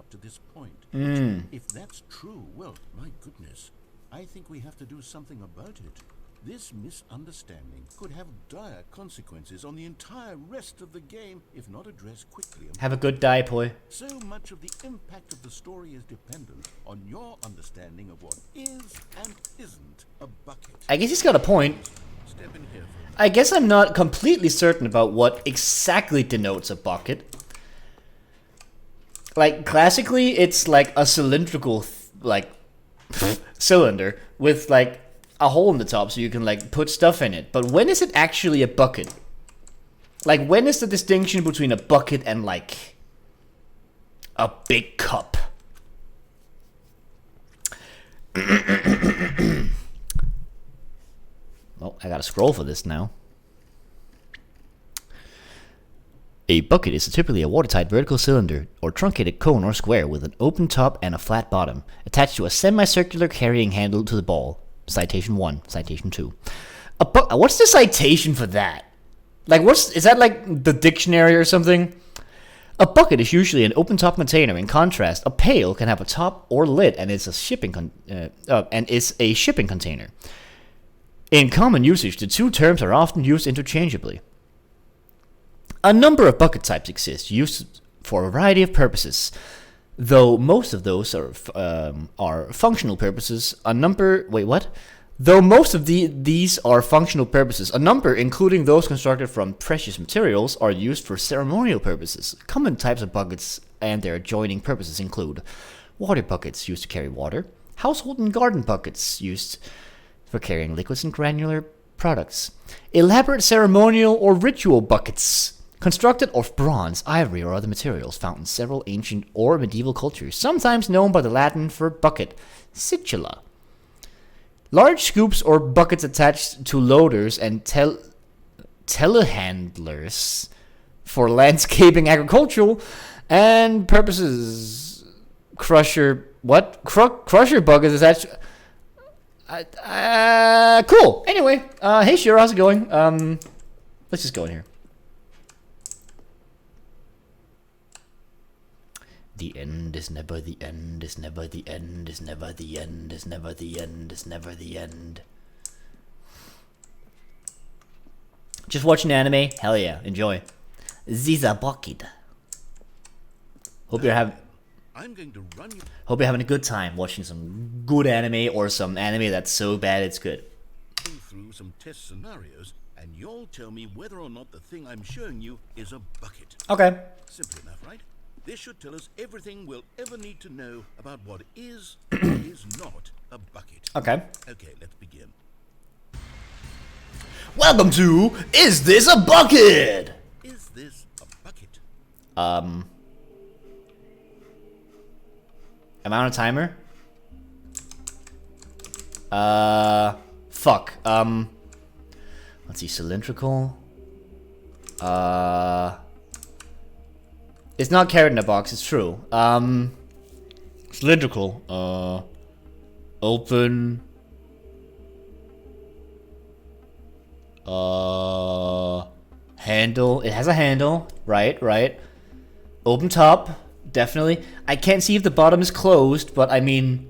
to this point. Which, if that's true, well, my goodness, I think we have to do something about it. This misunderstanding could have dire consequences on the entire rest of the game if not addressed quickly. Have a good day, boy. So much of the impact of the story is dependent on your understanding of what is and isn't a bucket. I guess he's got a point. Step in here. I guess I'm not completely certain about what exactly denotes a bucket. Like, classically, it's like a cylindrical, cylinder with, like, a hole in the top so you can, like, put stuff in it. But when is it actually a bucket? Like, when is the distinction between a bucket and, like, a big cup? Well, I gotta scroll for this now. A bucket is typically a watertight vertical cylinder or truncated cone or square with an open top and a flat bottom, attached to a semicircular carrying handle to the ball. Citation 1, citation 2. What's the citation for that? Like, is that like the dictionary or something? A bucket is usually an open-top container. In contrast, a pail can have a top or lid and is a shipping container. In common usage, the two terms are often used interchangeably. A number of bucket types exist, used for a variety of purposes. Though most of those are functional purposes, Though most of these are functional purposes, a number, including those constructed from precious materials, are used for ceremonial purposes. Common types of buckets and their adjoining purposes include water buckets used to carry water, household and garden buckets used for carrying liquids and granular products, elaborate ceremonial or ritual buckets constructed of bronze, ivory, or other materials found in several ancient or medieval cultures, sometimes known by the Latin for bucket, situla. Large scoops or buckets attached to loaders and telehandlers for landscaping, agricultural, and purposes. Crusher buckets attached. Cool. Anyway, hey Shiro, how's it going? Let's just go in here. The end is never the end, is never the end, is never the end, is never the end, is never the end. Just watching anime? Hell yeah, enjoy. Ziza bucket. Hope you're having a good time watching some good anime or some anime that's so bad it's good. Through some test scenarios, and you'll tell me whether or not the thing I'm showing you is a bucket. Okay. Simple enough, right? This should tell us everything we'll ever need to know about what is or is not a bucket. Okay. Okay, let's begin. Welcome to Is This a Bucket? Is this a bucket? Am I on a timer? Fuck. Let's see, cylindrical. It's not carrot in a box, it's true. Cylindrical. Open. Handle. It has a handle. Right. Open top. Definitely. I can't see if the bottom is closed, but I mean...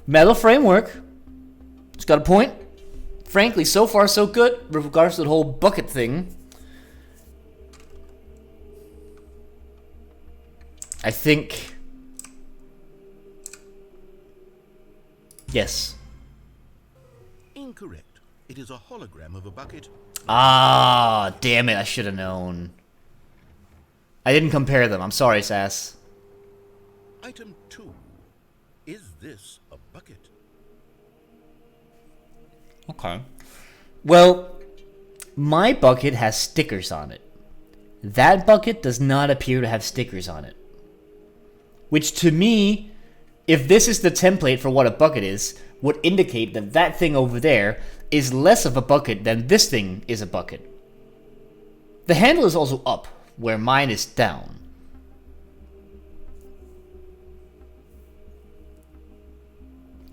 Metal framework. It's got a point. Frankly, so far so good with regards to the whole bucket thing. I think... Yes. Incorrect. It is a hologram of a bucket. Ah, damn it, I should have known. I didn't compare them, I'm sorry, Sass. Item 2. Is this a bucket? Okay. Well, my bucket has stickers on it. That bucket does not appear to have stickers on it. Which to me, if this is the template for what a bucket is, would indicate that that thing over there is less of a bucket than this thing is a bucket. The handle is also up, where mine is down.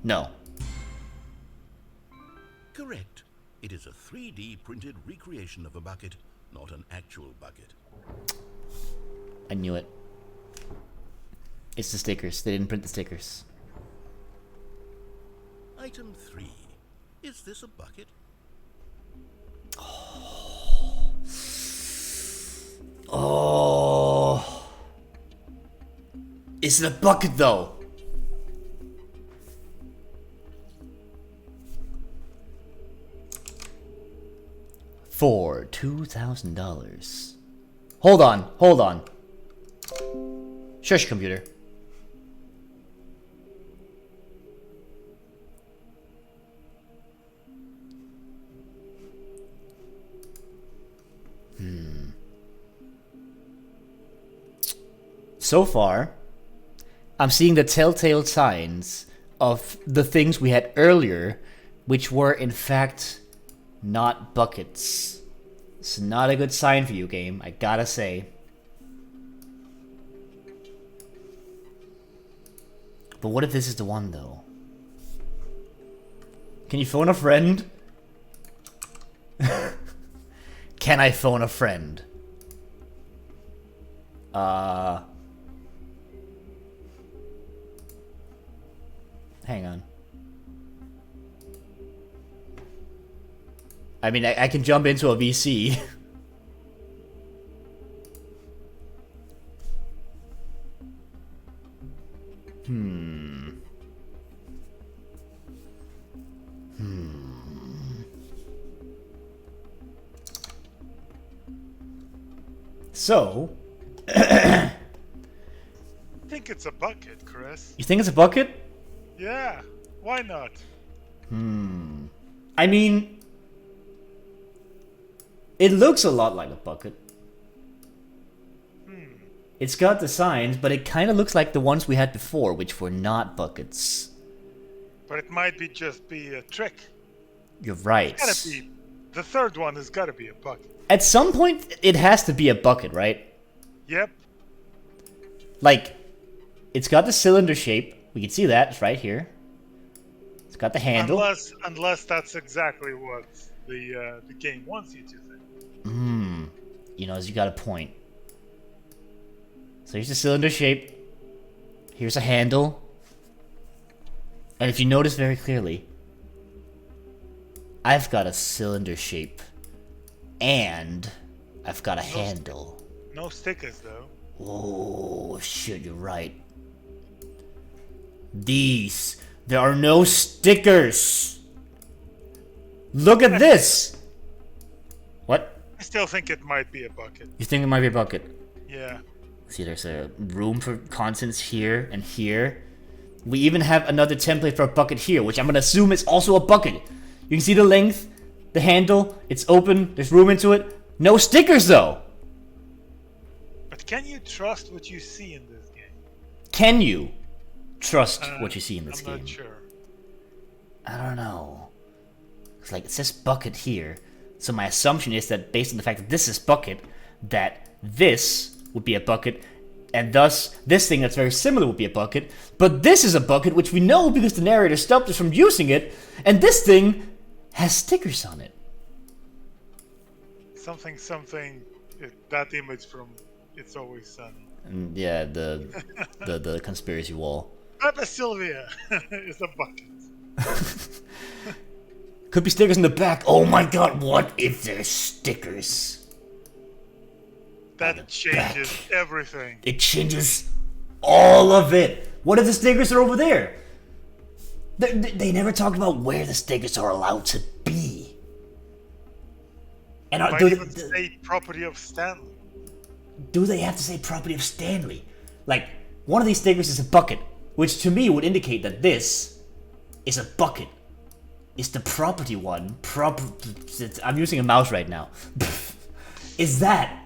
No. Correct. It is a 3D printed recreation of a bucket, not an actual bucket. I knew it. It's the stickers. They didn't print the stickers. Item 3. Is this a bucket? Oh. Is it a bucket though? For $2,000. Hold on. Shush, computer. So far, I'm seeing the telltale signs of the things we had earlier, which were in fact not buckets. It's not a good sign for you, game, I gotta say. But what if this is the one, though? Can you phone a friend? Can I phone a friend? Hang on. I mean, I can jump into a VC. So, I think it's a bucket, Chris. you think it's a bucket? Yeah, why not? I mean, it looks a lot like a bucket. It's got the signs, but it kind of looks like the ones we had before, which were not buckets. But it might just be a trick. You're right. It's gotta be. The third one has gotta be a bucket. At some point, it has to be a bucket, right? Yep. Like, it's got the cylinder shape. We can see that. It's right here. It's got the handle. Unless that's exactly what the game wants you to think. You know, you got a point. So here's the cylinder shape. Here's a handle. And if you notice very clearly, I've got a cylinder shape. And I've got a handle. No stickers, though. Oh, shit, you're right. There are no stickers. Look at this. What? I still think it might be a bucket. You think it might be a bucket? Yeah. See, there's a room for contents here and here. We even have another template for a bucket here, which I'm gonna assume is also a bucket. You can see the length, the handle, it's open, there's room into it. No stickers, though. But can you trust what you see in this game? Can you trust what you see in this game? I'm not sure. I don't know. It's like, it says bucket here. So my assumption is that based on the fact that this is bucket, that this would be a bucket, and thus this thing that's very similar would be a bucket. But this is a bucket, which we know because the narrator stopped us from using it, and this thing has stickers on it. Something. That image from It's Always Sunny. And yeah, the conspiracy wall. Papa Sylvia is a bucket. Could be stickers in the back. Oh my god, what if there's stickers? That changes everything. It changes all of it. What if the stickers are over there? They never talk about where the stickers are allowed to be. And Might even say property of Stanley. Do they have to say property of Stanley? Like, one of these stickers is a bucket, which to me would indicate that this is a bucket. It's the property one. I'm using a mouse right now. Is that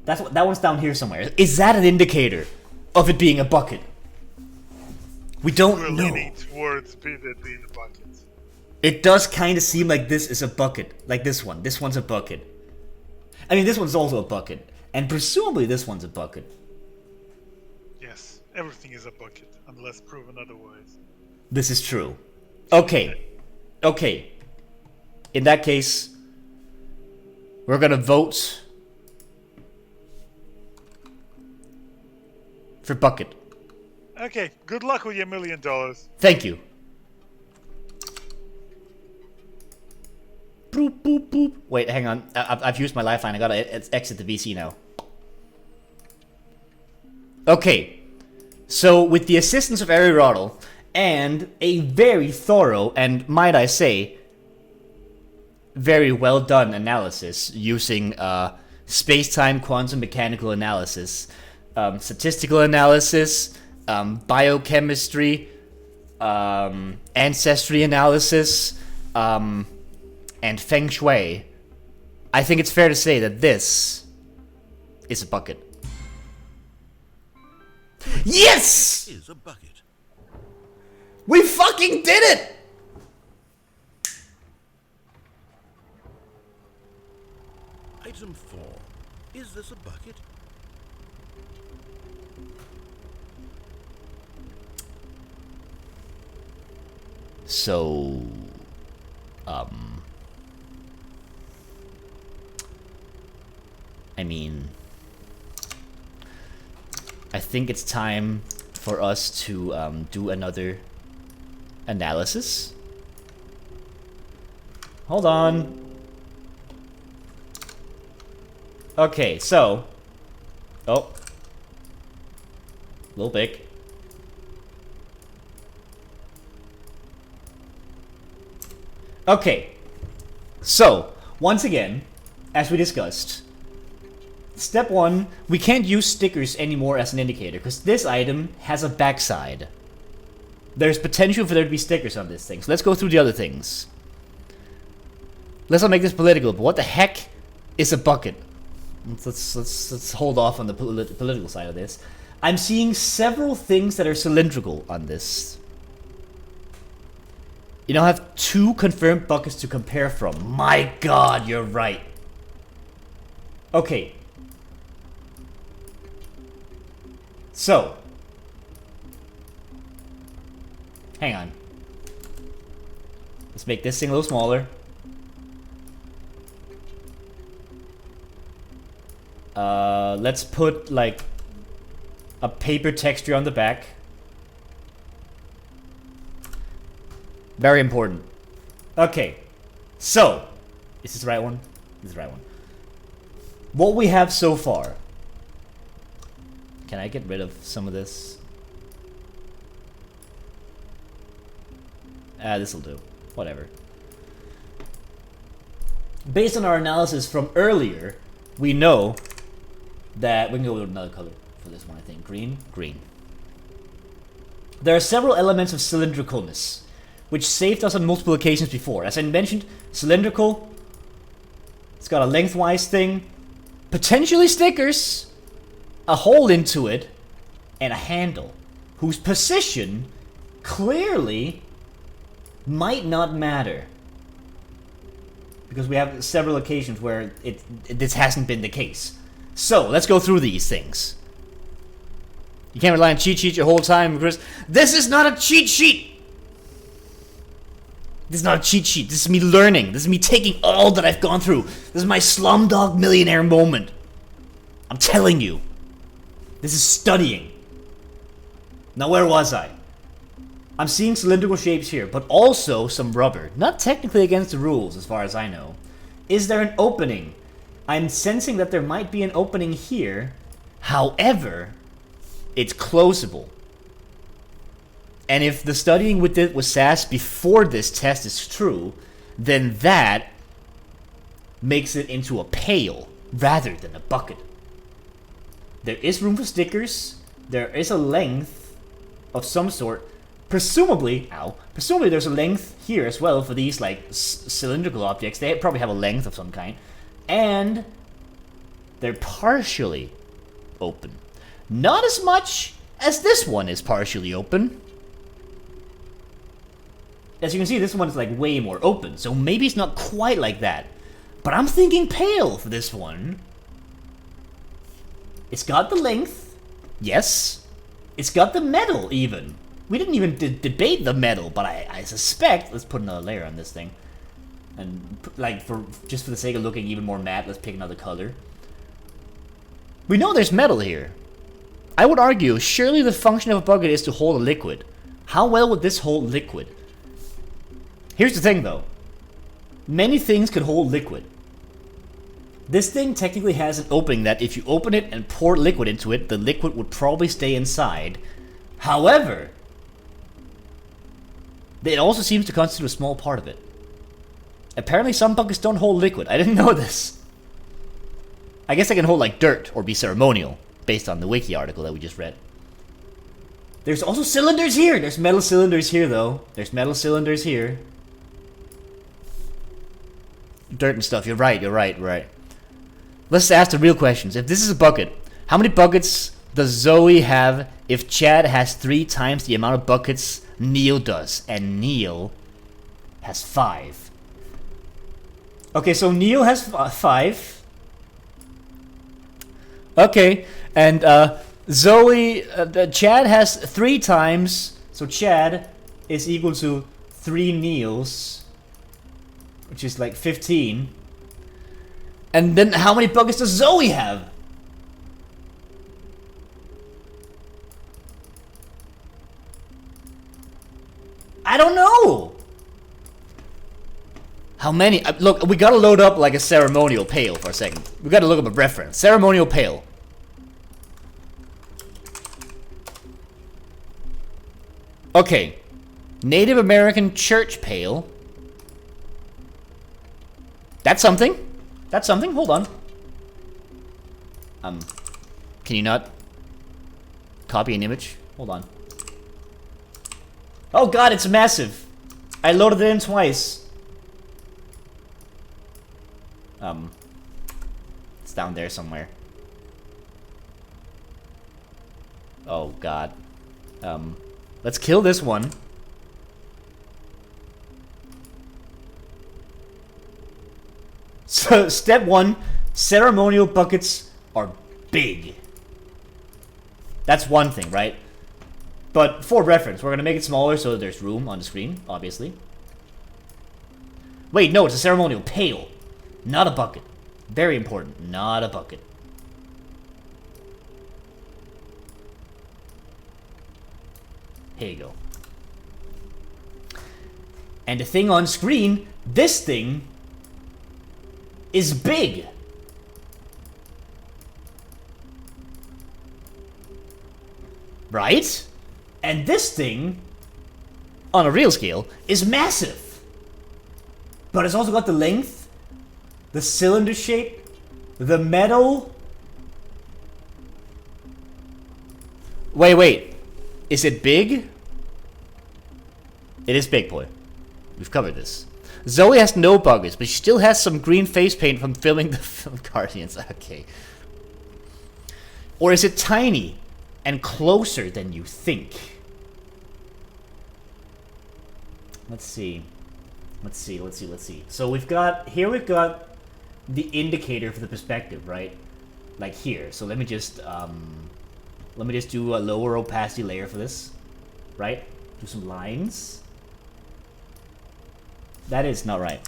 one's down here somewhere. Is that an indicator of it being a bucket? We don't know. We're leaning towards it being a bucket. It does kind of seem like this is a bucket. Like this one. This one's a bucket. I mean, this one's also a bucket. And presumably this one's a bucket. Yes, everything is a bucket, unless proven otherwise. This is true. Okay. In that case, we're gonna vote for bucket. Okay, good luck with your $1 million. Thank you. Boop, boop, boop. Wait, hang on. I've used my lifeline. I gotta exit the VC now. Okay. So, with the assistance of Aristotle and a very thorough and, might I say, very well done analysis using space-time quantum mechanical analysis, statistical analysis, biochemistry, ancestry analysis, and feng shui, I think it's fair to say that this is a bucket. Yes! Is a bucket. We fucking did it! Item 4. Is this a bucket? So, I mean, I think it's time for us to do another analysis. Hold on. Okay, so, oh, a little big. Okay, so, once again, as we discussed, step 1, we can't use stickers anymore as an indicator, because this item has a backside. There's potential for there to be stickers on this thing, so let's go through the other things. Let's not make this political, but what the heck is a bucket? Let's hold off on the political side of this. I'm seeing several things that are cylindrical on this. You now have 2 confirmed buckets to compare from. My god, you're right. Okay. So. Hang on. Let's make this thing a little smaller. Let's put, like, a paper texture on the back. Very important. Okay. So. Is this the right one? This is the right one. What we have so far. Can I get rid of some of this? This'll do. Whatever. Based on our analysis from earlier, we know that we can go with another color for this one, I think. Green? Green. There are several elements of cylindricalness, which saved us on multiple occasions before. As I mentioned, cylindrical. It's got a lengthwise thing. Potentially stickers. A hole into it. And a handle. Whose position clearly might not matter. Because we have several occasions where this hasn't been the case. So, let's go through these things. You can't rely on cheat sheets your whole time, Chris. This is not a cheat sheet! This is not a cheat sheet. This is me learning. This is me taking all that I've gone through. This is my Slumdog Millionaire moment. I'm telling you. This is studying. Now, where was I? I'm seeing cylindrical shapes here, but also some rubber. Not technically against the rules, as far as I know. Is there an opening? I'm sensing that there might be an opening here. However, it's closable. And if the studying with it with SAS before this test is true, then that makes it into a pail rather than a bucket. There is room for stickers. There is a length of some sort. Presumably, presumably there's a length here as well for these, like, cylindrical objects. They probably have a length of some kind. And they're partially open. Not as much as this one is partially open. As you can see, this one is, like, way more open. So maybe it's not quite like that. But I'm thinking pale for this one. It's got the length. Yes. It's got the metal, even. We didn't even debate the metal, but I suspect... Let's put another layer on this thing. And, like, just for the sake of looking even more matte, let's pick another color. We know there's metal here. I would argue, surely the function of a bucket is to hold a liquid. How well would this hold liquid? Here's the thing, though. Many things could hold liquid. This thing technically has an opening that if you open it and pour liquid into it, the liquid would probably stay inside. However, it also seems to constitute a small part of it. Apparently some buckets don't hold liquid. I didn't know this. I guess they can hold like dirt or be ceremonial, based on the wiki article that we just read. There's also cylinders here! There's metal cylinders here, though. There's metal cylinders here. Dirt and stuff. You're right. Let's ask the real questions. If this is a bucket, how many buckets does Zoe have if Chad has 3 times the amount of buckets Neil does? And Neil has 5. Okay, so Neil has 5. Okay, and Zoe, Chad has 3 times, so Chad is equal to 3 Neils, which is like 15. And then how many buckets does Zoe have? I don't know! How many? Look, we gotta load up like a ceremonial pail for a second. We gotta look up a reference. Ceremonial pail. Okay. Native American church pail. That's something. That's something. Hold on. Can you not copy an image? Hold on. Oh god, it's massive. I loaded it in twice. It's down there somewhere. Oh god. Let's kill this one. So, step 1, ceremonial buckets are big. That's one thing, right? But for reference, we're gonna make it smaller so that there's room on the screen, obviously. Wait, no, it's a ceremonial pail. Not a bucket. Very important. Not a bucket. Here you go. And the thing on screen, this thing is big. Right? And this thing, on a real scale, is massive. But it's also got the length, the cylinder shape, the metal. Wait. Is it big? It is big, boy. We've covered this. Zoe has no buggers, but she still has some green face paint from filming the film Guardians. Okay. Or is it tiny and closer than you think? Let's see. So we've got the indicator for the perspective, right? Like here. So let me just do a lower opacity layer for this, right? Do some lines. That is not right.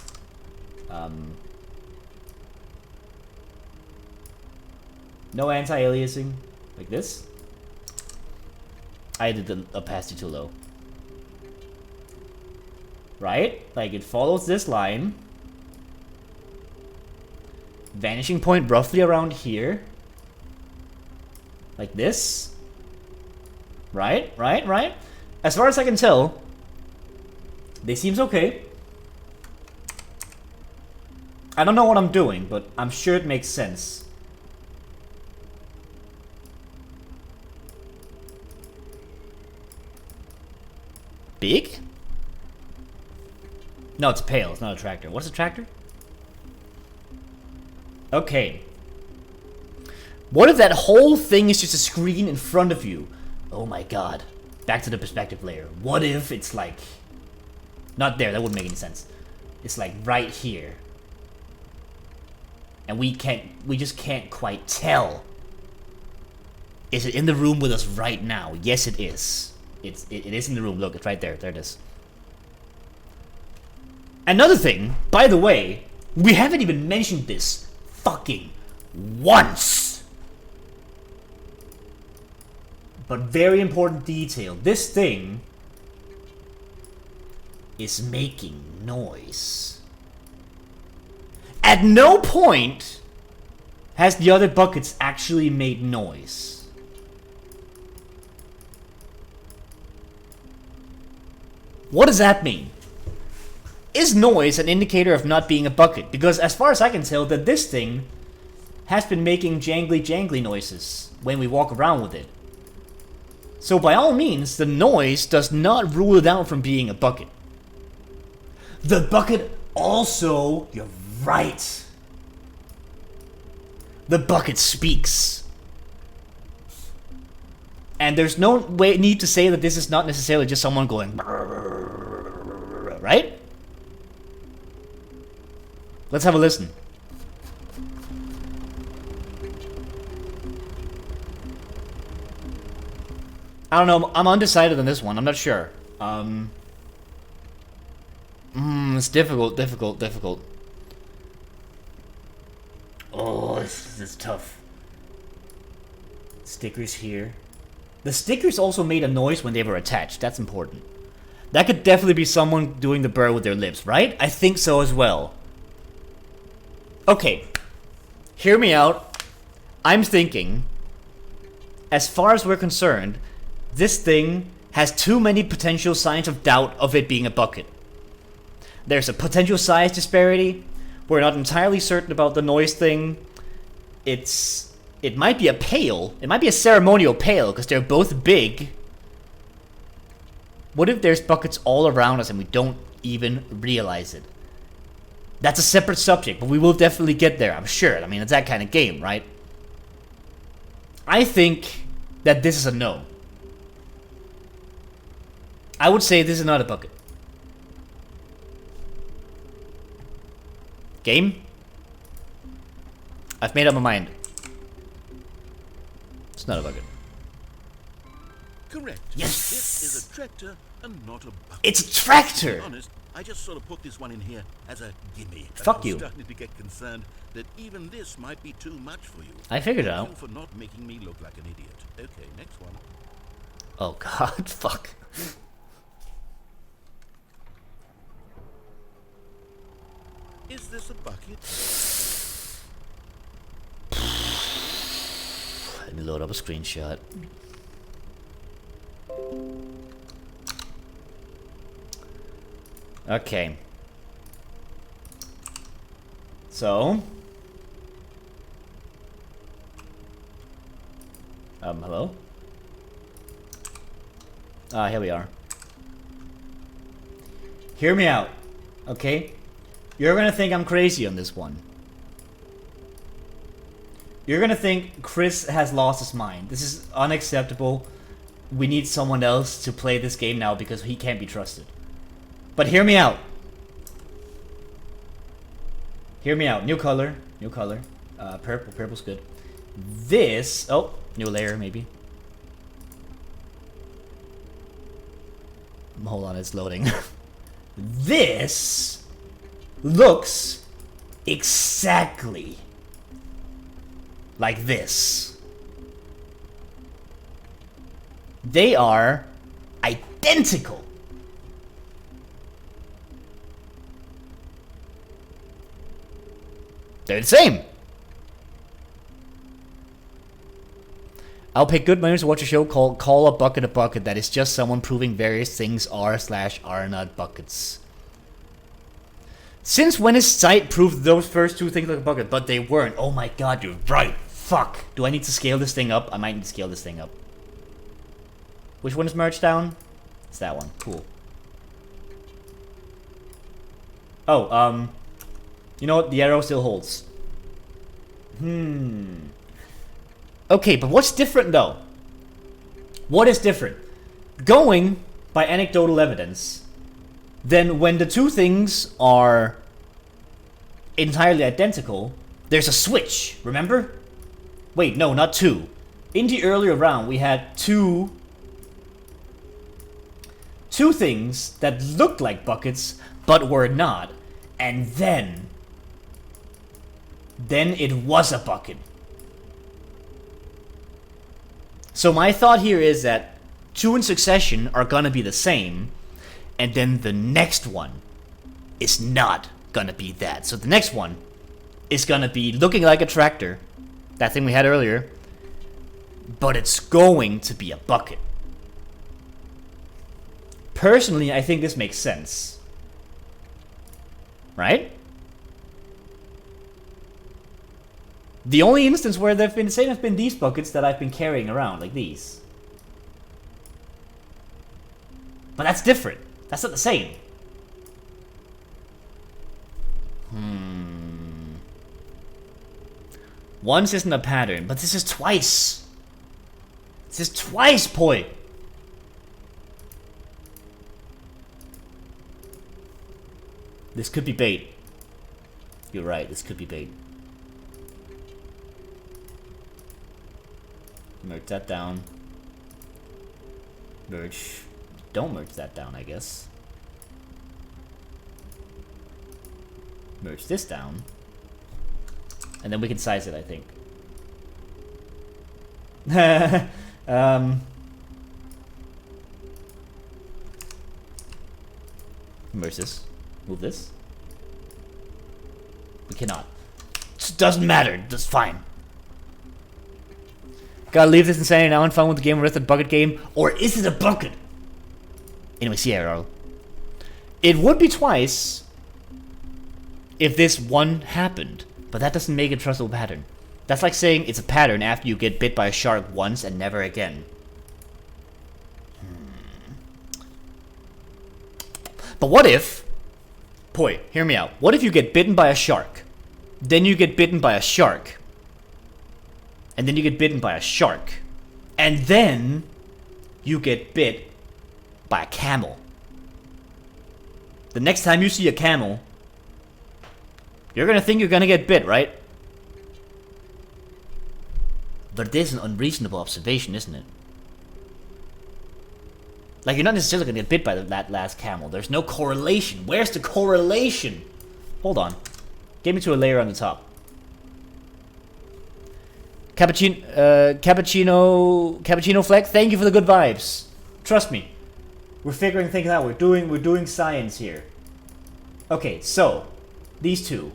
No anti-aliasing, like this. I did the opacity too low. Right? Like it follows this line. Vanishing point roughly around here. Like this. Right? As far as I can tell, this seems okay. I don't know what I'm doing, but I'm sure it makes sense. Big? No, it's a pail. It's not a tractor. What's a tractor? Okay. What if that whole thing is just a screen in front of you? Oh my god. Back to the perspective layer. What if it's like... Not there, that wouldn't make any sense. It's like right here. And we just can't quite tell. Is it in the room with us right now? Yes, it is. It is in the room. Look, it's right there. There it is. Another thing, by the way, we haven't even mentioned this fucking once. but very important detail. This thing is making noise. At no point has the other buckets actually made noise. What does that mean? Is noise an indicator of not being a bucket? Because as far as I can tell, that this thing has been making jangly noises when we walk around with it. So by all means, the noise does not rule it out from being a bucket. The bucket also, you're right. The bucket speaks. And there's no need to say that this is not necessarily just someone going, right? Let's have a listen. I don't know, I'm undecided on this one, I'm not sure. It's difficult. Oh, this is tough. Stickers here. The stickers also made a noise when they were attached, that's important. That could definitely be someone doing the burr with their lips, right? I think so as well. Okay, hear me out. I'm thinking, as far as we're concerned, this thing has too many potential signs of doubt of it being a bucket. There's a potential size disparity. We're not entirely certain about the noise thing. It might be a pail. It might be a ceremonial pail because they're both big. What if there's buckets all around us and we don't even realize it? That's a separate subject, but we will definitely get there, I'm sure. I mean, it's that kind of game, right? I think that this is a no. I would say this is not a bucket. Game? I've made up my mind. It's not a bucket. Correct. Yes! This is a tractor and not a bucket. It's a tractor! To be honest, I just sort of put this one in here as a gimme. Fuck I'm you. starting to get concerned that even this might be too much for you. I figured it Thank out. you for not making me look like an idiot. Okay, next one. Oh god, fuck. Is this a bucket? Let me load up a screenshot. Okay. So. Hello? Here we are. Hear me out, okay? You're gonna think I'm crazy on this one. You're gonna think Chris has lost his mind. This is unacceptable. We need someone else to play this game now because he can't be trusted. But hear me out. Hear me out. New color. New color. Purple. Purple's good. This... Oh, new layer maybe. Hold on, it's loading. This looks exactly like this. They are identical. They're the same. I'll pay good money to watch a show called Call a Bucket that is just someone proving various things are/are not buckets. Since when is Sight proved those first two things like a bucket, but they weren't? Oh my god, you're right. Fuck. Do I need to scale this thing up? I might need to scale this thing up. Which one is merged down? It's that one. Cool. Oh, you know what? The arrow still holds. Okay, but what's different though? What is different? Going by anecdotal evidence, then when the two things are entirely identical, there's a switch, remember? Wait, no, not two. In the earlier round, we had two things that looked like buckets, but were not. And then it was a bucket. So my thought here is that 2 in succession are gonna be the same, and then the next one is not gonna be that. So the next one is gonna be looking like a tractor, that thing we had earlier, but it's going to be a bucket. Personally, I think this makes sense. Right? The only instance where they've been the same have been these buckets that I've been carrying around, like these. But that's different. That's not the same. Once isn't a pattern, but this is twice. This is twice, boy. This could be bait. You're right, this could be bait. Merge that down. Merge. Don't merge that down, I guess. Merge this down. And then we can size it, I think. Merge this. Move this. We cannot. It doesn't matter. That's fine. Gotta leave this insanity now and fun with the game with a bucket game. Or is it a bucket? Anyway, see arrow. It would be twice if this one happened. But that doesn't make it a trustable pattern. That's like saying it's a pattern after you get bit by a shark once and never again. But what if... Boy, hear me out. What if you get bitten by a shark? Then you get bitten by a shark. And then you get bitten by a shark. And then you get bit by a camel. The next time you see a camel, you're gonna think you're gonna get bit, right? But it is an unreasonable observation, isn't it? Like, you're not necessarily gonna get bit by that last camel. There's no correlation. Where's the correlation? Hold on. Get me to a layer on the top. Cappuccino Fleck, thank you for the good vibes. Trust me. We're figuring things out. We're doing science here. Okay, so these two.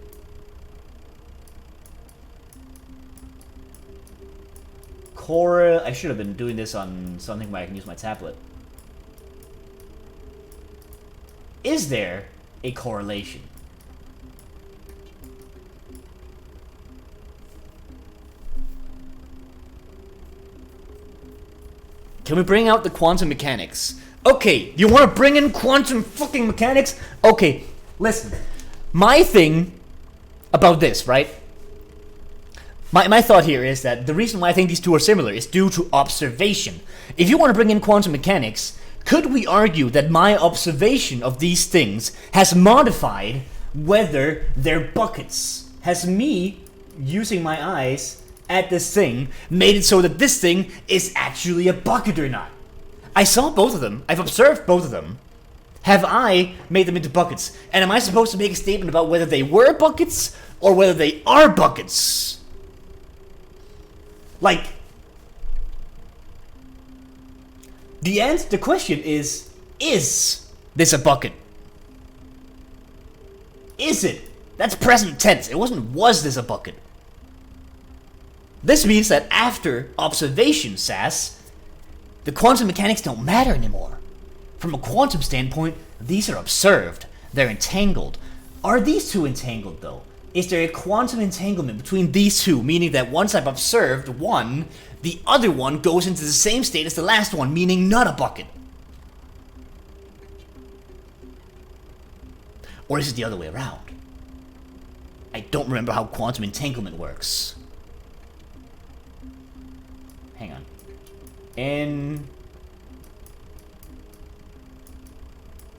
I should have been doing this on something where I can use my tablet. Is there a correlation? Can we bring out the quantum mechanics? Okay, you want to bring in quantum fucking mechanics? Okay, listen. My thing about this, right? My thought here is that the reason why I think these two are similar is due to observation. If you want to bring in quantum mechanics, could we argue that my observation of these things has modified whether they're buckets? Has me using my eyes at this thing made it so that this thing is actually a bucket or not? I saw both of them. I've observed both of them. Have I made them into buckets? And am I supposed to make a statement about whether they were buckets or whether they are buckets? Like, the question is this a bucket? Is it? That's present tense. It wasn't, was this a bucket? This means that after observation, Sass, the quantum mechanics don't matter anymore. From a quantum standpoint, these are observed. They're entangled. Are these two entangled, though? Is there a quantum entanglement between these two, meaning that once I've observed one, the other one goes into the same state as the last one, meaning not a bucket? Or is it the other way around? I don't remember how quantum entanglement works. Hang on.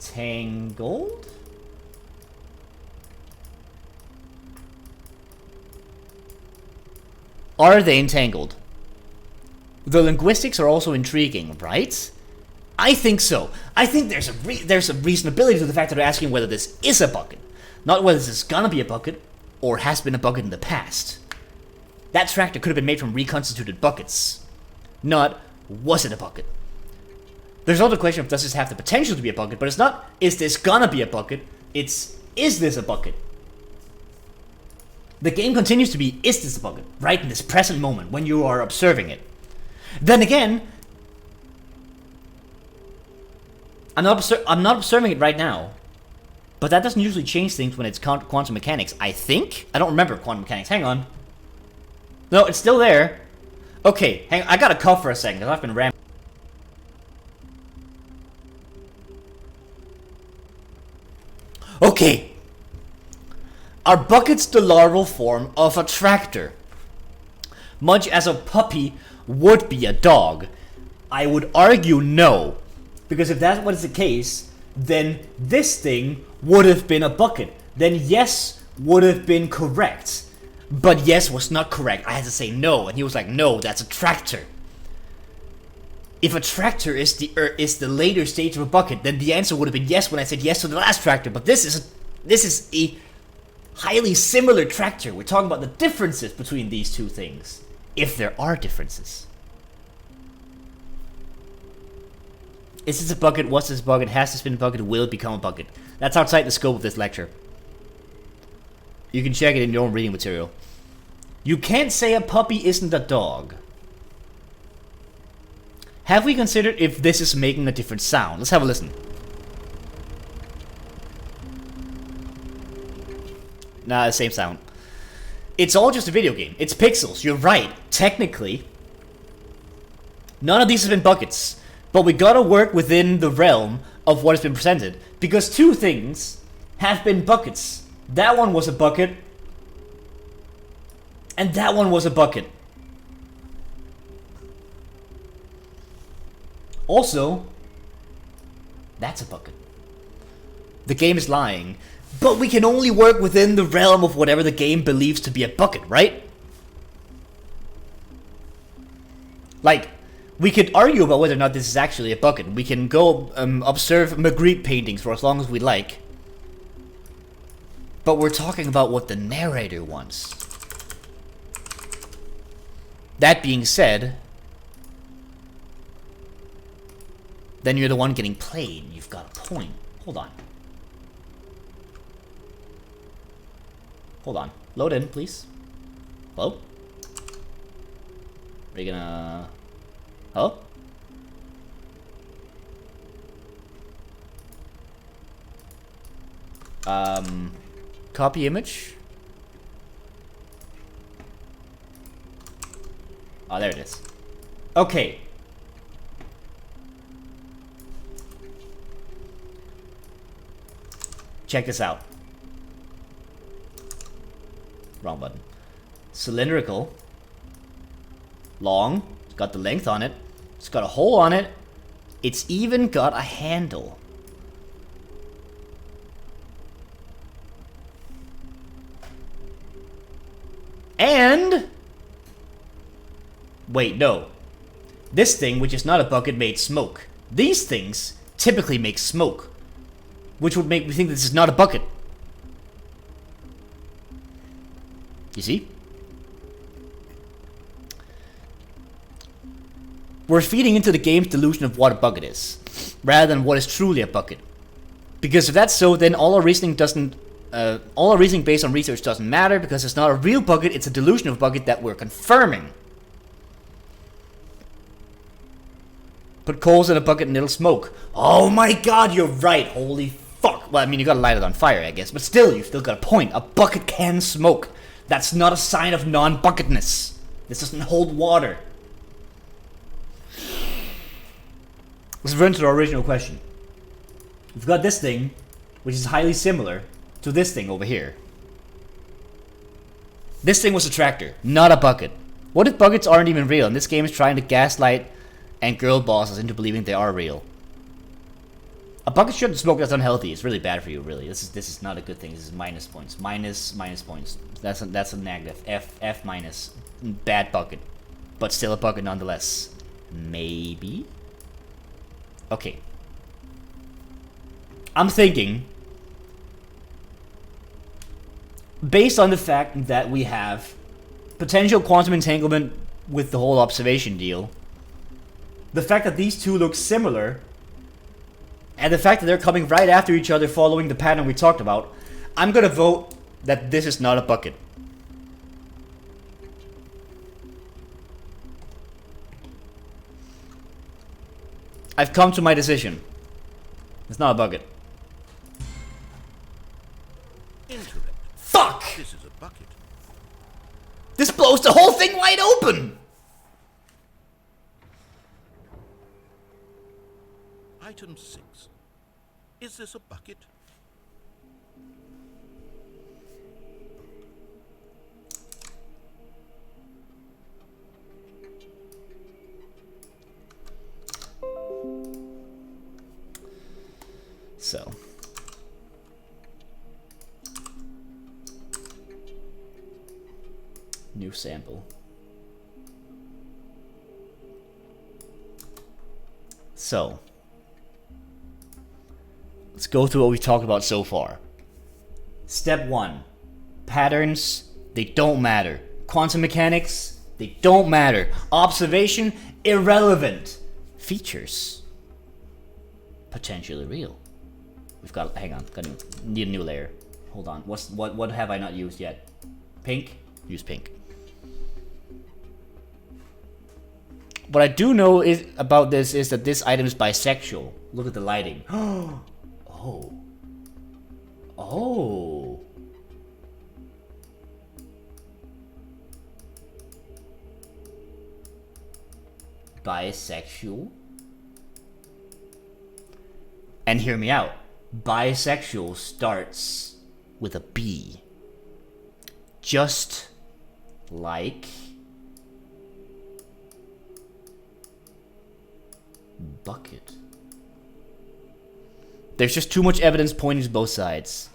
Entangled? Are they entangled? The linguistics are also intriguing, right? I think so. I think there's a reasonability to the fact that they're asking whether this is a bucket, not whether this is gonna be a bucket or has been a bucket in the past. That tractor could have been made from reconstituted buckets, not was it a bucket? There's also the question of does this have the potential to be a bucket, but it's not, is this gonna be a bucket? It's, is this a bucket? The game continues to be, is this a bucket? Right in this present moment, when you are observing it. Then again, I'm not observing it right now. But that doesn't usually change things when it's quantum mechanics, I think? I don't remember quantum mechanics. Hang on. No, it's still there. Okay, hang on. I gotta cough for a second, because I've been rambling. Okay. Are buckets the larval form of a tractor? Much as a puppy would be a dog? I would argue no. Because if that was the case, then this thing would have been a bucket. Then yes would have been correct. But yes was not correct. I had to say no, and he was like, no, that's a tractor. If a tractor is the later stage of a bucket, then the answer would have been yes when I said yes to the last tractor. But this is a highly similar tractor. We're talking about the differences between these two things. If there are differences. Is this a bucket? What's this bucket? Has this been a bucket? Will it become a bucket? That's outside the scope of this lecture. You can check it in your own reading material. You can't say a puppy isn't a dog. Have we considered if this is making a different sound? Let's have a listen. Nah, the same sound. It's all just a video game. It's pixels. You're right. Technically, none of these have been buckets. But we gotta work within the realm of what has been presented. Because two things have been buckets. That one was a bucket. And that one was a bucket. Also, that's a bucket. The game is lying. But we can only work within the realm of whatever the game believes to be a bucket, right? Like, we could argue about whether or not this is actually a bucket. We can go observe Magritte paintings for as long as we like. But we're talking about what the narrator wants. That being said, then you're the one getting played. You've got a point. Hold on. Hold on. Load in, please. Hello? Are you gonna... Hello? Copy image. Oh, there it is. Okay. Check this out. Wrong button. Cylindrical. Long. It's got the length on it. It's got a hole on it. It's even got a handle. And... wait, no. This thing, which is not a bucket, made smoke. These things typically make smoke. Which would make me think this is not a bucket. You see? We're feeding into the game's delusion of what a bucket is, rather than what is truly a bucket. Because if that's so, then all our reasoning based on research doesn't matter, because it's not a real bucket, it's a delusion of a bucket that we're confirming. Put coals in a bucket and it'll smoke. Oh my god, you're right, holy fuck. Well, I mean, you gotta light it on fire, I guess, but still, you've still got a point. A bucket can smoke. That's not a sign of non-bucketness. This doesn't hold water. Let's return to our original question. We've got this thing, which is highly similar to this thing over here. This thing was a tractor, not a bucket. What if buckets aren't even real, and this game is trying to gaslight and girl bosses into believing they are real? A bucket shouldn't smoke. That's unhealthy. It's really bad for you, really. This is not a good thing. This is minus points. Minus points. That's a negative. F minus. Bad bucket. But still a bucket nonetheless. Maybe? Okay. I'm thinking, based on the fact that we have potential quantum entanglement with the whole observation deal, the fact that these two look similar, and the fact that they're coming right after each other following the pattern we talked about, I'm gonna vote that this is not a bucket. I've come to my decision. It's not a bucket. Incorrect. Fuck! This is a bucket. This blows the whole thing wide open! Item 6. Is this a bucket? So. New sample. So. Let's go through what we've talked about so far. Step 1. Patterns, they don't matter. Quantum mechanics, they don't matter. Observation, irrelevant. Features, potentially real. We've got, hang on, need a new layer. Hold on, what have I not used yet? Pink? Use pink. What I do know is about this is that this item is bisexual. Look at the lighting. Oh. Oh. Bisexual? And hear me out. Bisexual starts with a B. Just like bucket. There's just too much evidence pointing to both sides.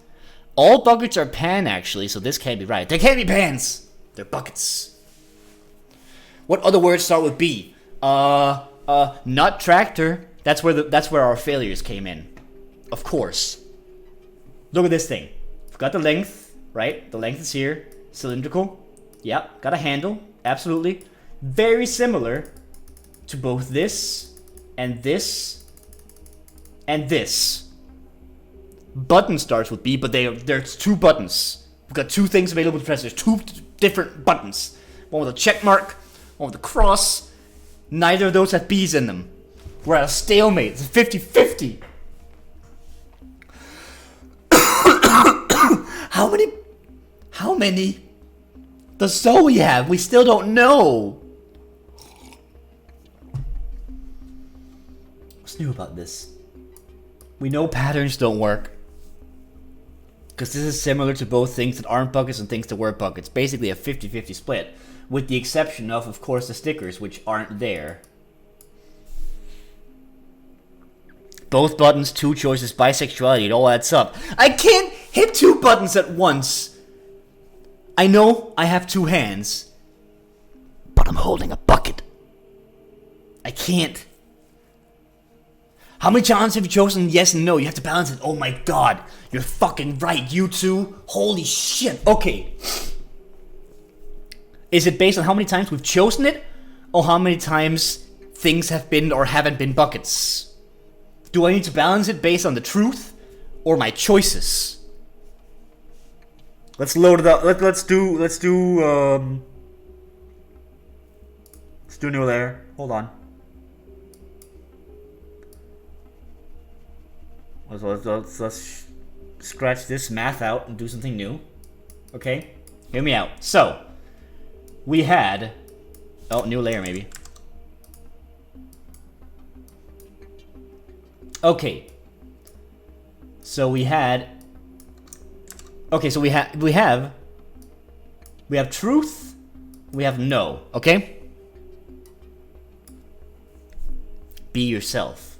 All buckets are pan, actually, so this can't be right. They can't be pans! They're buckets. What other words start with B? Not tractor. That's where our failures came in. Of course. Look at this thing. We've got the length, right? The length is here. Cylindrical. Yep. Got a handle. Absolutely. Very similar to both this and this and this. Button starts with B, but there's two buttons. We've got two things available to press. There's two different buttons. One with a check mark, one with a cross. Neither of those have B's in them. We're at a stalemate. It's 50-50. How many does Zoe have? We still don't know. What's new about this? We know patterns don't work. Because this is similar to both things that aren't buckets and things that were buckets. Basically a 50-50 split. With the exception of course, the stickers, which aren't there. Both buttons, two choices, bisexuality, it all adds up. I can't hit two buttons at once. I know I have two hands. But I'm holding a bucket. I can't. How many times have you chosen yes and no? You have to balance it. Oh my god. You're fucking right. You two. Holy shit. Okay. Is it based on how many times we've chosen it? Or how many times things have been or haven't been buckets? Do I need to balance it based on the truth? Or my choices? Let's load it up. Let's do a new layer. Hold on. Let's scratch this math out and do something new. Okay? Hear me out. So, we had... Oh, new layer maybe. Okay. So we had... Okay, so we have truth, we have no, okay? Be yourself.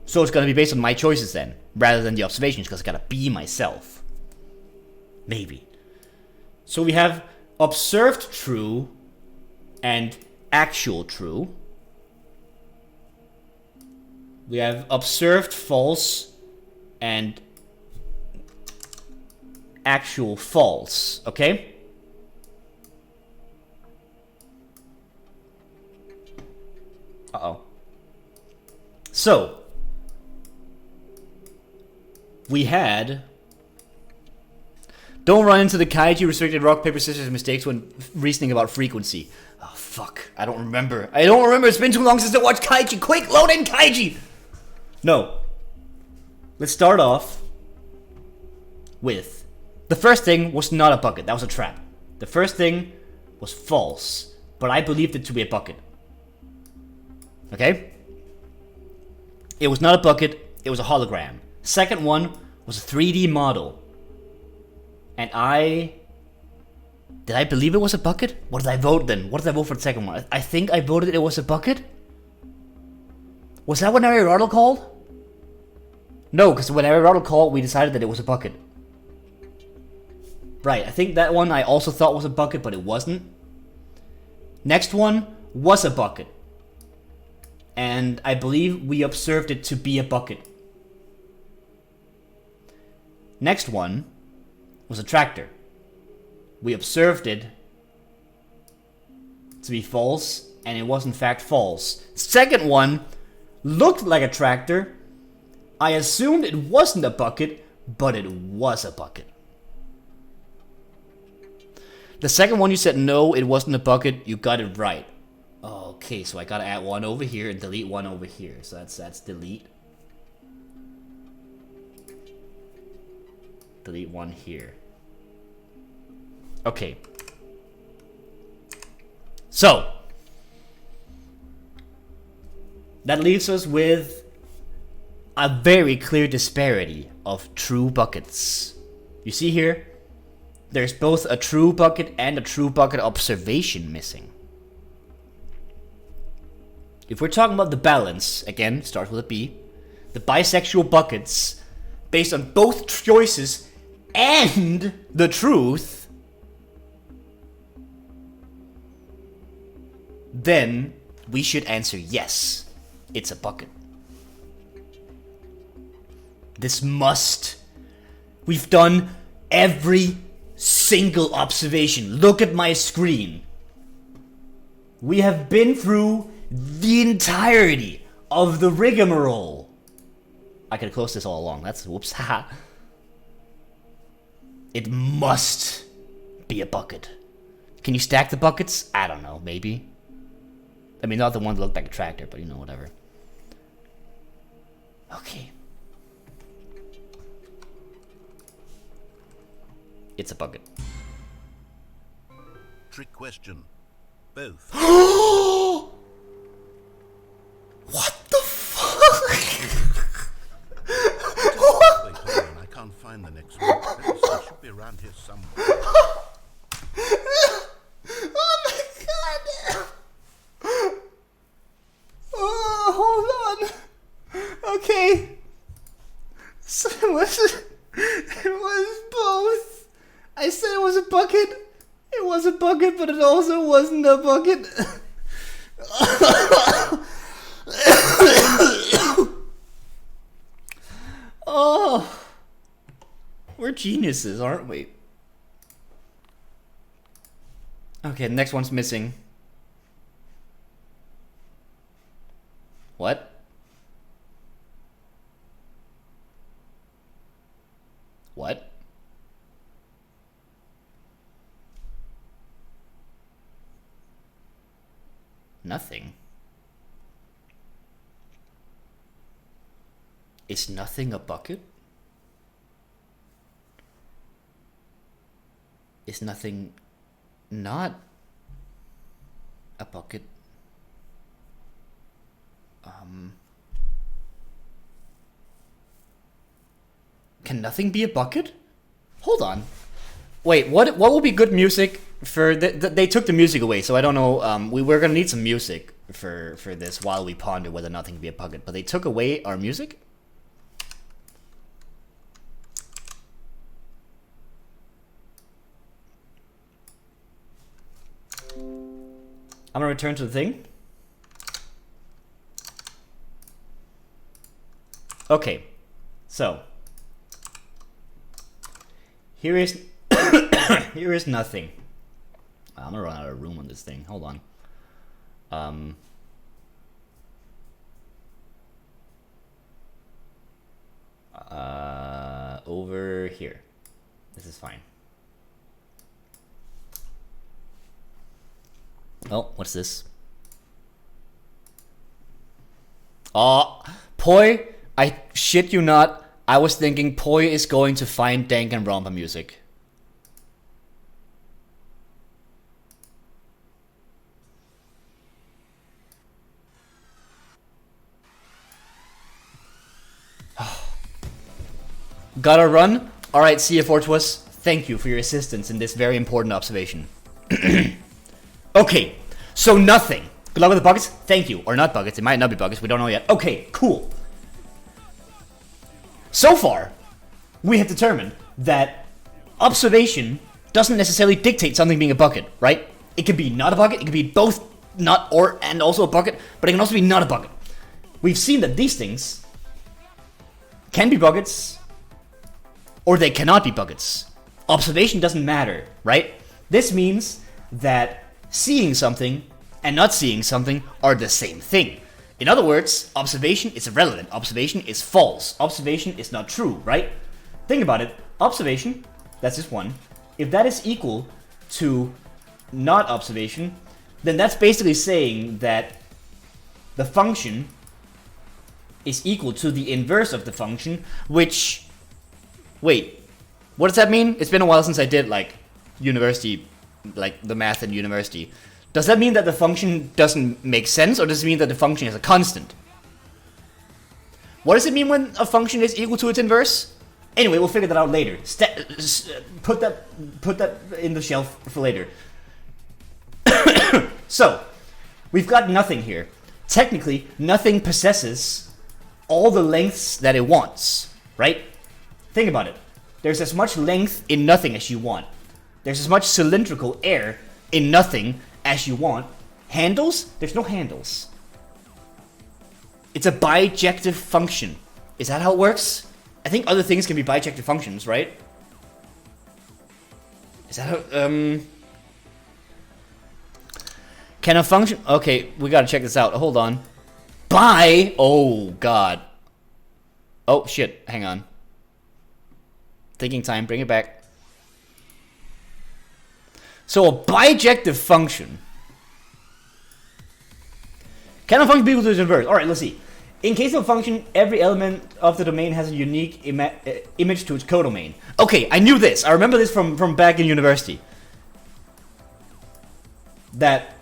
So it's gonna be based on my choices then, rather than the observations, because I gotta be myself. Maybe. So we have observed true and actual true. We have observed false and actual false, okay? So, we had... Don't run into the kaiju restricted rock, paper, scissors mistakes when reasoning about frequency. Oh, fuck. I don't remember. It's been too long since I watched kaiju. Quick, load in kaiju! No. Let's start off with... The first thing was not a bucket. That was a trap. The first thing was false, but I believed it to be a bucket. Okay? It was not a bucket. It was a hologram. Second one was a 3D model. And did I believe it was a bucket? What did I vote then? What did I vote for the second one? I think I voted it was a bucket? Was that what Aristotle called? No, because when Aristotle called, we decided that it was a bucket. Right, I think that one I also thought was a bucket, but it wasn't. Next one was a bucket. And I believe we observed it to be a bucket. Next one was a tractor. We observed it to be false, and it was in fact false. Second one looked like a tractor. I assumed it wasn't a bucket, but it was a bucket. The second one you said no, it wasn't a bucket, you got it right. Okay, so I gotta add one over here and delete one over here. So that's delete. Delete one here. Okay. So, that leaves us with a very clear disparity of true buckets. You see here, there's both a true bucket and a true bucket observation missing. If we're talking about the balance, again, starts with a B, the bisexual buckets, based on both choices and the truth, then we should answer yes, it's a bucket. This must. We've done every single observation. Look at my screen. We have been through the entirety of the rigmarole. I could have closed this all along. That's whoops. Haha. It must be a bucket. Can you stack the buckets? I don't know. Maybe. I mean, not the one that looked like a tractor, but you know, whatever. Okay. It's a bucket. Trick question. Both. What the fuck? Wait, hold on. I can't find the next one. It should be around here somewhere. Oh my god! Oh, hold on. Okay. So it was both. I said it was a bucket. It was a bucket, but it also wasn't a bucket. Oh, we're geniuses, aren't we? Okay, the next one's missing. What? What? Nothing. Is nothing a bucket? Is nothing not a bucket? Can nothing be a bucket? Hold on. Wait, what will be good music for they took the music away, so I don't know. We're gonna need some music for this while we ponder whether nothing can be a bucket. But they took away our music. I'm gonna return to the thing. Okay, so here is here is nothing. I'm gonna run out of room on this thing. Hold on. over here. This is fine. Oh, what's this? Oh, Poi, I shit you not, I was thinking Poi is going to find Danganronpa music. Gotta run? Alright, see you, Fortuous. Thank you for your assistance in this very important observation. Okay, so nothing. Good luck with the buckets. Thank you. Or not buckets. It might not be buckets. We don't know yet. Okay, cool. So far, we have determined that observation doesn't necessarily dictate something being a bucket, right? It can be not a bucket. It can be both not or and also a bucket. But it can also be not a bucket. We've seen that these things can be buckets or they cannot be buckets. Observation doesn't matter, right? This means that seeing something and not seeing something are the same thing. In other words, observation is irrelevant. Observation is false. Observation is not true, right? Think about it. Observation, that's just one. If that is equal to not observation, then that's basically saying that the function is equal to the inverse of the function, which... Wait, what does that mean? It's been a while since I did, like, university, like, the math in university. Does that mean that the function doesn't make sense, or does it mean that the function is a constant? What does it mean when a function is equal to its inverse? Anyway, we'll figure that out later. Put that in the shelf for later. So, we've got nothing here. Technically, nothing possesses all the lengths that it wants, right? Think about it. There's as much length in nothing as you want. There's as much cylindrical air in nothing as you want. Handles? There's no handles. It's a bijective function. Is that how it works? I think other things can be bijective functions, right? Is that how... Can a function... Okay, we gotta check this out. Hold on. Bi... Oh, God. Oh, shit. Hang on. Thinking time. Bring it back. So a bijective function. Can a function be equal to its inverse? Alright, let's see. In case of a function, every element of the domain has a unique image to its codomain. Okay, I knew this. I remember this from back in university. That,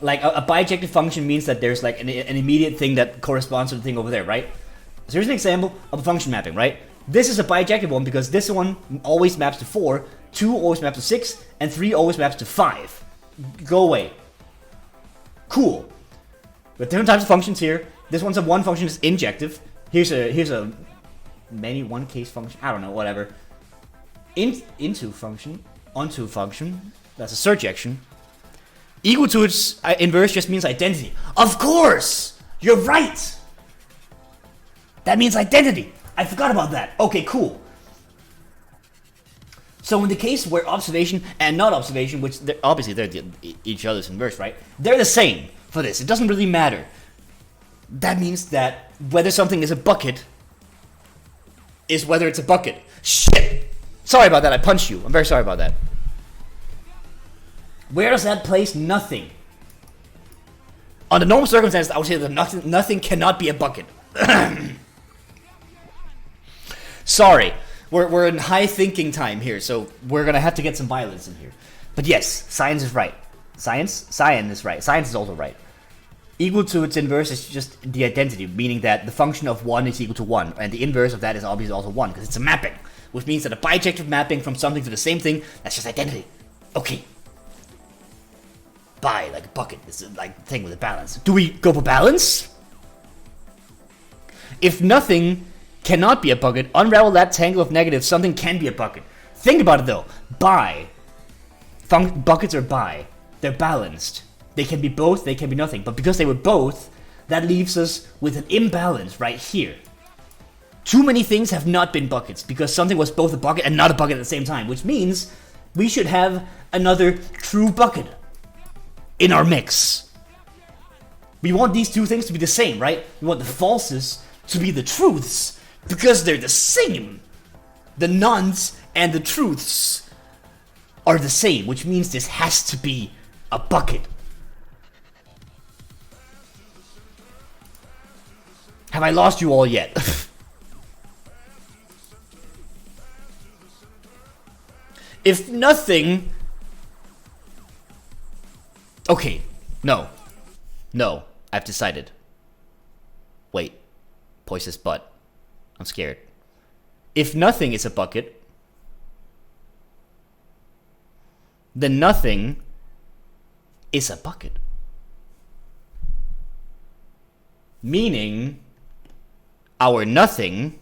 like, a bijective function means that there's, like, an immediate thing that corresponds to the thing over there, right? So here's an example of a function mapping, right? This is a bijective one because this one always maps to 4, 2 always maps to 6, and 3 always maps to 5. Go away. Cool. We have different types of functions here. This one's a one function is injective. Here's a many one case function. I don't know, whatever. Into function, onto function. That's a surjection. Equal to its inverse just means identity. Of course, you're right. That means identity. I forgot about that. Okay, cool. So in the case where observation and not observation, which obviously they're each other's inverse, right? They're the same for this. It doesn't really matter. That means that whether something is a bucket is whether it's a bucket. Shit! Sorry about that. I punched you. I'm very sorry about that. Where does that place nothing? Under normal circumstances, I would say that nothing cannot be a bucket. Sorry, we're in high thinking time here, so we're gonna have to get some violence in here. But yes, science is right. Science is right. Science is also right. Equal to its inverse is just the identity, meaning that the function of 1 is equal to 1, and the inverse of that is obviously also 1, because it's a mapping, which means that a bijective mapping from something to the same thing, that's just identity. Okay. Bi, like a bucket, is like the thing with a balance. Do we go for balance? If nothing cannot be a bucket, unravel that tangle of negatives, something can be a bucket. Think about it though. Bi. Buckets are bi. They're balanced. They can be both, they can be nothing. But because they were both, that leaves us with an imbalance right here. Too many things have not been buckets because something was both a bucket and not a bucket at the same time, which means we should have another true bucket in our mix. We want these two things to be the same, right? We want the falses to be the truths. Because they're the same. The nons and the truths are the same, which means this has to be a bucket. Have I lost you all yet? If nothing... Okay, no. No, I've decided. Wait. Poison's butt. I'm scared. If nothing is a bucket, then nothing is a bucket. Meaning, our nothing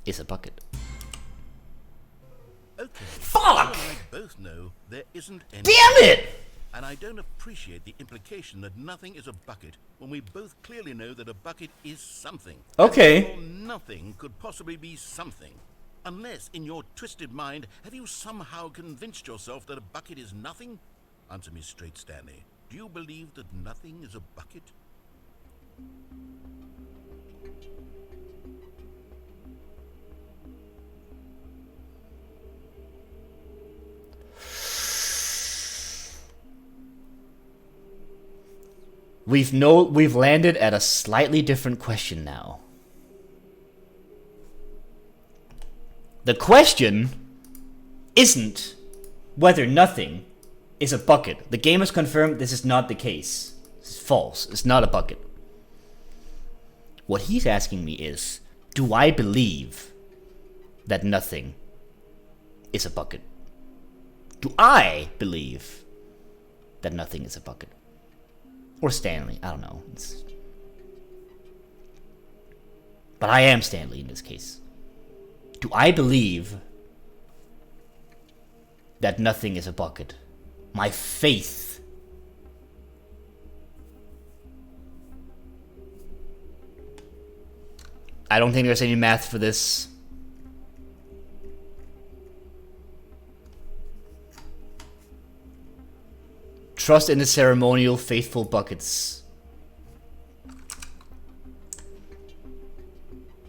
is a bucket. Okay. Fuck! You and I both know there isn't any. Damn it! And I don't appreciate the implication that nothing is a bucket when we both clearly know that a bucket is something. Okay. Or nothing could possibly be something. Unless, in your twisted mind, have you somehow convinced yourself that a bucket is nothing? Answer me straight, Stanley. Do you believe that nothing is a bucket? We've landed at a slightly different question now. The question isn't whether nothing is a bucket. The game has confirmed this is not the case. This is false. It's not a bucket. What he's asking me is, do I believe that nothing is a bucket? Do I believe that nothing is a bucket? Or Stanley, I don't know. But I am Stanley in this case. Do I believe that nothing is a bucket? My faith. I don't think there's any math for this. Trust in the ceremonial, faithful buckets.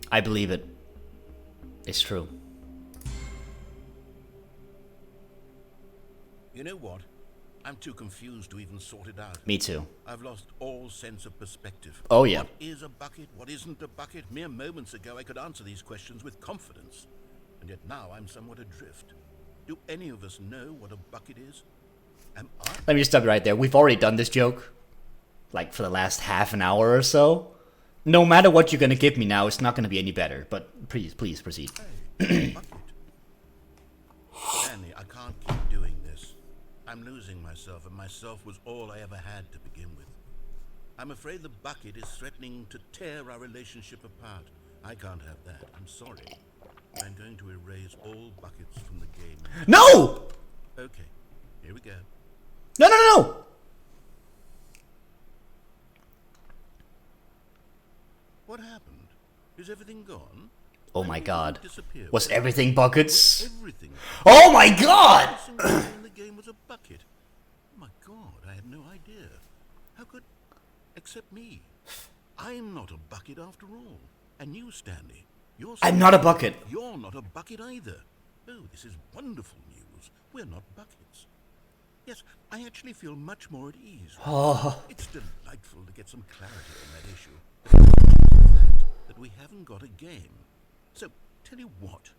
I believe it. It's true. You know what? I'm too confused to even sort it out. Me too. I've lost all sense of perspective. Oh, yeah. What is a bucket? What isn't a bucket? Mere moments ago I could answer these questions with confidence. And yet now I'm somewhat adrift. Do any of us know what a bucket is? Am I? Let me just stop you right there. We've already done this joke. Like for the last half an hour or so. No matter what you're gonna give me now, it's not gonna be any better. But please proceed. Hey, bucket. Stanley, I can't keep doing this. I'm losing myself, and myself was all I ever had to begin with. I'm afraid the bucket is threatening to tear our relationship apart. I can't have that. I'm sorry. I'm going to erase all buckets from the game. No! Okay, here we go. No! What happened? Is everything gone? Oh Why my did it god. disappear? Was everything buckets? Everything. Oh my god! Every single thing in the game was a bucket. Oh my god, I had no idea. How could... Except me. I'm not a bucket after all. And you, Stanley, you're... I'm not a bucket. You're not a bucket either. Oh, this is wonderful news. We're not buckets. Yes, I actually feel much more at ease. Oh. It's delightful to get some clarity on that issue. But it doesn't change the fact that we haven't got a game. So, tell you what.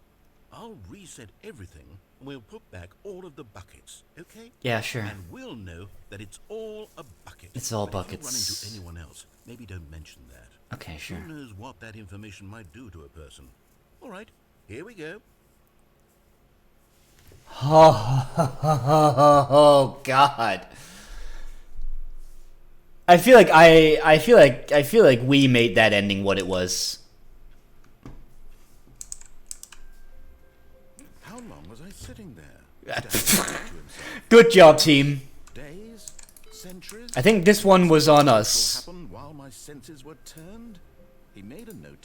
I'll reset everything and we'll put back all of the buckets, okay? Yeah, sure. And we'll know that it's all a bucket. It's all but buckets. If you run into anyone else, maybe don't mention that. Okay, sure. Who knows what that information might do to a person? All right, here we go. Oh god. I feel like we made that ending what it was. How long was I sitting there? Dad thought to himself, Good job, team. days? Centuries? I think this one was on What us. happened while my senses were turned? He made a note